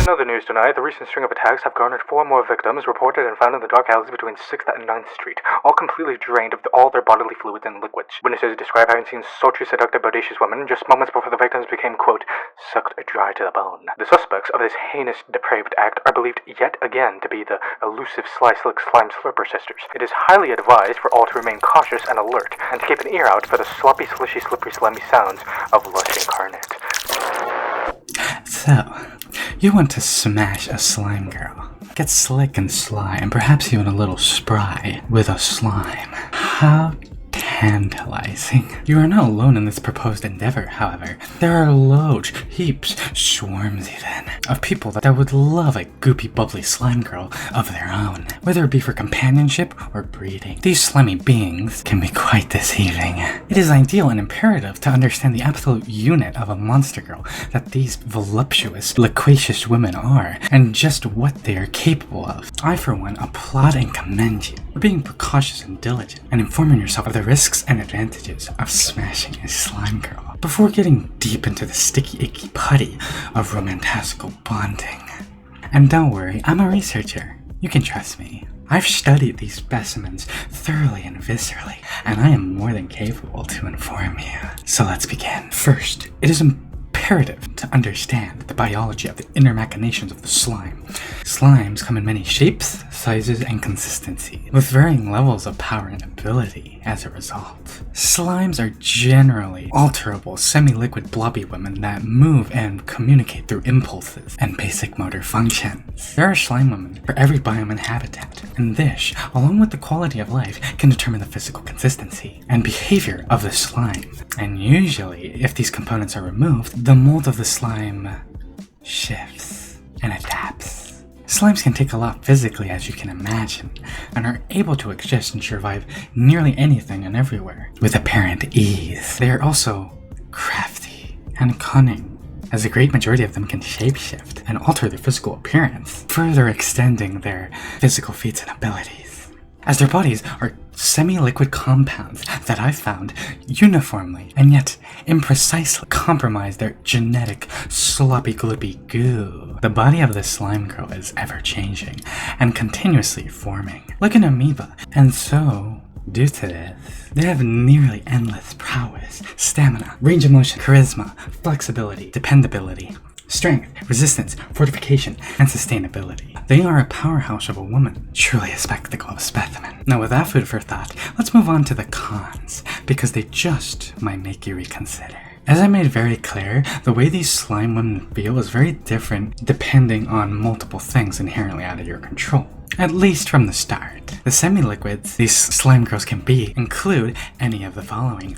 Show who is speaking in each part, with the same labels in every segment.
Speaker 1: In other news tonight, the recent string of attacks have garnered 4 more victims reported and found in the dark alleys between 6th and 9th Street, all completely drained of all their bodily fluids and liquids. Witnesses describe having seen sultry, seductive, bodacious women just moments before the victims became, quote, sucked dry to the bone. The suspects of this heinous, depraved act are believed yet again to be the elusive Sly Slick Slime Slurper sisters. It is highly advised for all to remain cautious and alert, and to keep an ear out for the sloppy, slishy, slippery, slimy sounds of lust incarnate.
Speaker 2: So, you want to smash a slime girl. Get slick and sly, and perhaps even a little spry with a slime. How tantalizing. You are not alone in this proposed endeavor, however. There are loads, heaps, swarms even, of people that would love a goopy, bubbly slime girl of their own, whether it be for companionship or breeding. These slimy beings can be quite deceiving. It is ideal and imperative to understand the absolute unit of a monster girl that these voluptuous, loquacious women are, and just what they are capable of. I, for one, applaud and commend you for being precautious and diligent, and informing yourself of the risks and advantages of smashing a slime girl before getting deep into the sticky, icky putty of romantastical bonding. And don't worry, I'm a researcher. You can trust me. I've studied these specimens thoroughly and viscerally, and I am more than capable to inform you. So let's begin. First, it is imperative to understand the biology of the inner machinations of the slime. Slimes come in many shapes, sizes, and consistency, with varying levels of power and ability as a result. Slimes are generally alterable, semi-liquid blobby women that move and communicate through impulses and basic motor functions. There are slime women for every biome and habitat, and this, along with the quality of life, can determine the physical consistency and behavior of the slime. And usually, if these components are removed, the mold of the slime shifts and adapts. Slimes can take a lot physically, as you can imagine, and are able to exist and survive nearly anything and everywhere with apparent ease. They are also crafty and cunning, as a great majority of them can shapeshift and alter their physical appearance, further extending their physical feats and abilities. As their bodies are semi-liquid compounds that I've found uniformly and yet imprecisely compromise their genetic sloppy gloopy goo. The body of the slime girl is ever-changing and continuously forming, like an amoeba, and so, due to this, they have nearly endless prowess, stamina, range of motion, charisma, flexibility, dependability, strength, resistance, fortification, and sustainability. They are a powerhouse of a woman, truly a spectacle of a specimen. Now with that food for thought, let's move on to the cons, because they just might make you reconsider. As I made very clear, the way these slime women feel is very different depending on multiple things inherently out of your control. At least from the start. The semi-liquids these slime girls can be include any of the following: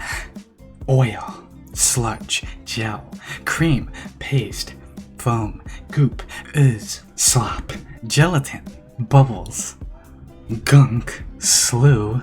Speaker 2: oil, sludge, gel, cream, paste, foam, goop, ooze, slop, gelatin, bubbles, gunk, slue,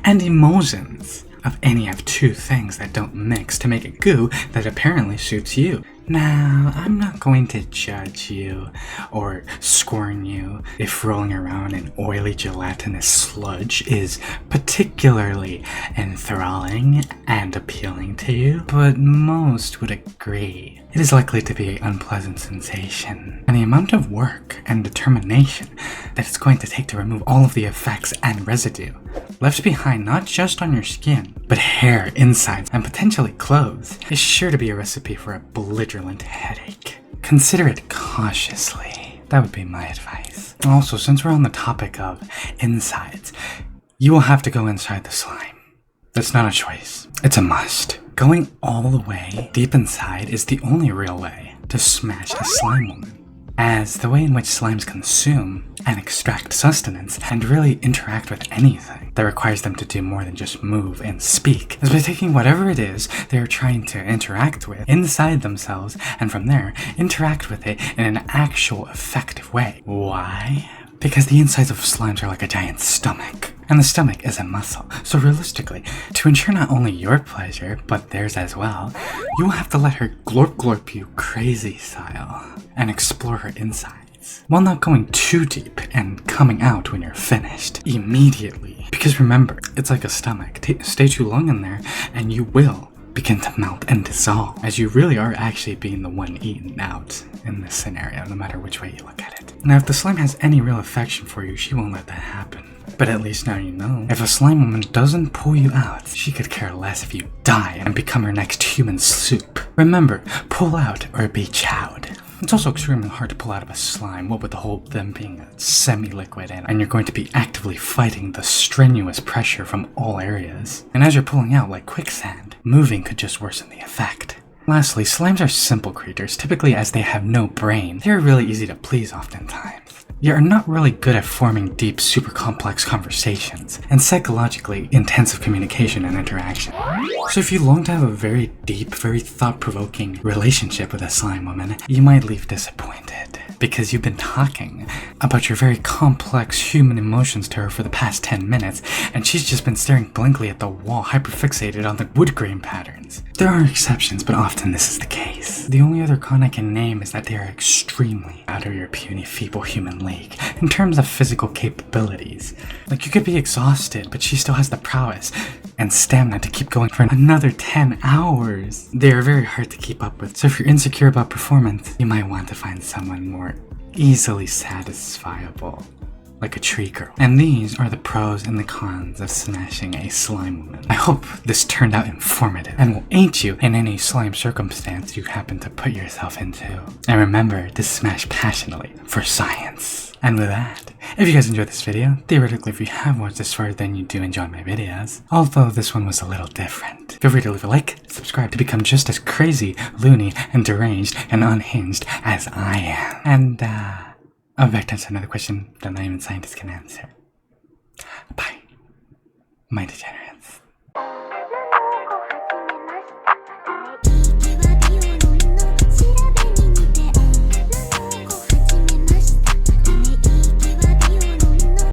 Speaker 2: and emulsions of any of 2 things that don't mix to make a goo that apparently suits you. Now, I'm not going to judge you or scorn you if rolling around in oily gelatinous sludge is particularly enthralling and appealing to you, but most would agree it is likely to be an unpleasant sensation. And the amount of work and determination that it's going to take to remove all of the effects and residue left behind not just on your skin, but hair, insides, and potentially clothes is sure to be a recipe for a belligerent headache. Consider it cautiously. That would be my advice. Also, since we're on the topic of insides, you will have to go inside the slime. That's not a choice. It's a must. Going all the way deep inside is the only real way to smash a slime woman, as the way in which slimes consume and extract sustenance and really interact with anything that requires them to do more than just move and speak is by taking whatever it is they are trying to interact with inside themselves, and from there interact with it in an actual effective way. Why? Because the insides of slimes are like a giant stomach, and the stomach is a muscle. So realistically, to ensure not only your pleasure, but theirs as well, you will have to let her glorp glorp you crazy style and explore her insides, while not going too deep and coming out when you're finished immediately. Because remember, it's like a stomach. Stay too long in there and you will begin to melt and dissolve, as you really are actually being the one eaten out in this scenario, no matter which way you look at it. Now, if the slime has any real affection for you, she won't let that happen. But at least now you know, if a slime woman doesn't pull you out, she could care less if you die and become her next human soup. Remember, pull out or be chowed. It's also extremely hard to pull out of a slime, what with the whole them being a semi-liquid and you're going to be actively fighting the strenuous pressure from all areas. And as you're pulling out like quicksand, moving could just worsen the effect. Lastly, slimes are simple creatures, typically as they have no brain. They're really easy to please oftentimes. You're not really good at forming deep, super complex conversations, and psychologically intensive communication and interaction. So if you long to have a very deep, very thought-provoking relationship with a slime woman, you might leave disappointed, because you've been talking about your very complex human emotions to her for the past 10 minutes, and she's just been staring blankly at the wall, hyperfixated on the wood grain patterns. There are exceptions, but often this is the case. The only other con I can name is that they are extremely out of your puny, feeble human league in terms of physical capabilities. Like, you could be exhausted, but she still has the prowess and stamina to keep going for another 10 hours. They are very hard to keep up with, so if you're insecure about performance, you might want to find someone more easily satisfiable, like a tree girl. And these are the pros and the cons of smashing a slime woman. I hope this turned out informative and will aid you in any slime circumstance you happen to put yourself into. And remember to smash passionately for science. And with that, if you guys enjoyed this video, theoretically if you have watched this far, then you do enjoy my videos, although this one was a little different. Feel free to leave a like, subscribe to become just as crazy, loony, and deranged, and unhinged as I am. And, I'll back to answer another question that not even scientists can answer. Bye, my degenerates.